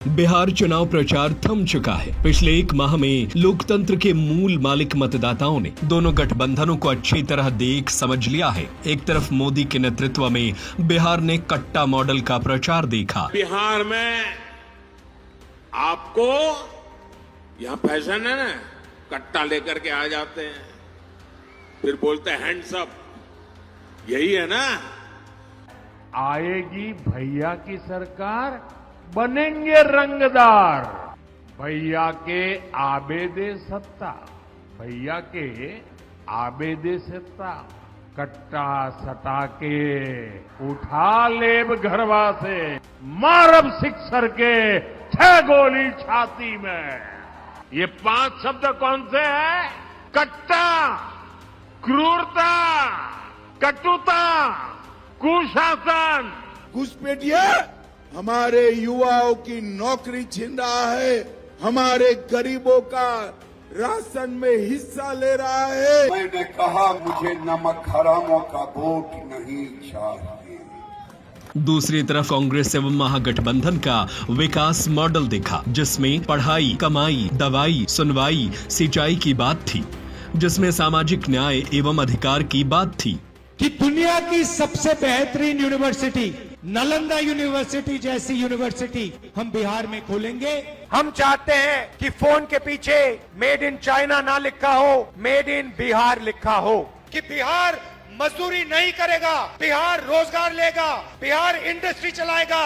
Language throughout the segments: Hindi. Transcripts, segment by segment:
बिहार चुनाव प्रचार थम चुका है। पिछले एक माह में लोकतंत्र के मूल मालिक मतदाताओं ने दोनों गठबंधनों को अच्छी तरह देख समझ लिया है। एक तरफ मोदी के नेतृत्व में बिहार ने कट्टा मॉडल का प्रचार देखा। बिहार में आपको यह फैशन है ना, कट्टा लेकर के आ जाते हैं, फिर बोलते हैं हैंड्स अप, यही है ना। आएगी भैया की सरकार, बनेंगे रंगदार, भैया के आबेदे सत्ता, भैया के आबेदे सत्ता, कट्टा सटा के उठा लेब घरवा से, मारब सिक्सर के 6 गोली छाती में। ये 5 शब्द कौन से हैं? कट्टा, क्रूरता, कटुता, कुशासन। घुसपैठिया हमारे युवाओं की नौकरी छीन रहा है, हमारे गरीबों का राशन में हिस्सा ले रहा है। मैंने कहा मुझे नमक हरामों का वोट नहीं चाहिए। दूसरी तरफ कांग्रेस एवं महागठबंधन का विकास मॉडल देखा, जिसमें पढ़ाई, कमाई, दवाई, सुनवाई, सिंचाई की बात थी, जिसमें सामाजिक न्याय एवं अधिकार की बात थी कि दुनिया की सबसे बेहतरीन यूनिवर्सिटी नालंदा यूनिवर्सिटी जैसी यूनिवर्सिटी हम बिहार में खोलेंगे। हम चाहते हैं कि फोन के पीछे मेड इन चाइना ना लिखा हो, मेड इन बिहार लिखा हो, कि बिहार मजदूरी नहीं करेगा, बिहार रोजगार लेगा, बिहार इंडस्ट्री चलाएगा।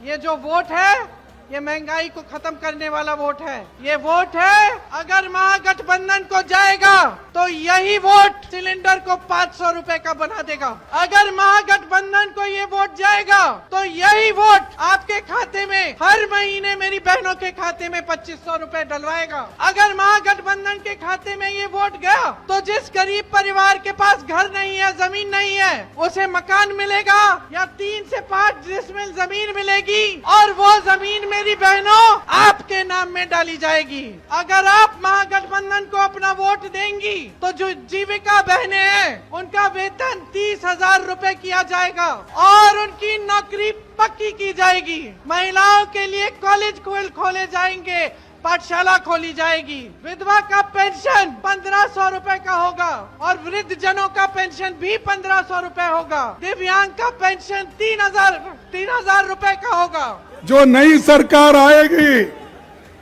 ये जो वोट है, ये महंगाई को खत्म करने वाला वोट है। ये वोट है, अगर महागठबंधन को जाएगा तो यही वोट सिलेंडर को 500 रुपए का बना देगा। अगर महागठबंधन को ये वोट जाएगा तो यही वोट आपके खाते में हर महीने मेरी बहनों के खाते में 2500 रुपए डलवाएगा। अगर महागठबंधन के खाते में ये वोट गया तो जिस गरीब परिवार के पास घर नहीं है, जमीन नहीं है, उसे मकान मिलेगा या 3 से 5 डिसमिल जमीन मिलेगी और वो जमीन मेरी बहनों आपके नाम में डाली जाएगी। अगर आप महागठबंधन को अपना वोट देंगी तो जो जीविका बहनें हैं उनका वेतन 30,000 रुपए किया जाएगा और उनकी नौकरी पक्की की जाएगी। महिलाओं के लिए कॉलेज खोले जाएंगे, पाठशाला खोली जाएगी। विधवा का पेंशन 1500 रुपए का होगा और वृद्ध जनों का पेंशन भी 1500 रुपए होगा। दिव्यांग का पेंशन 3000 रुपए का होगा। जो नई सरकार आएगी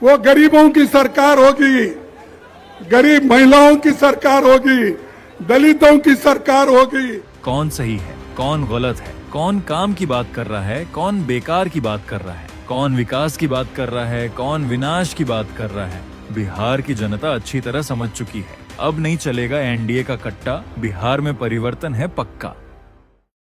वो गरीबों की सरकार होगी, गरीब महिलाओं की सरकार होगी, दलितों की सरकार होगी। कौन सही है, कौन गलत है, कौन काम की बात कर रहा है, कौन बेकार की बात कर रहा है, कौन विकास की बात कर रहा है, कौन विनाश की बात कर रहा है, बिहार की जनता अच्छी तरह समझ चुकी है। अब नहीं चलेगा एनडीए का कट्टा, बिहार में परिवर्तन है पक्का।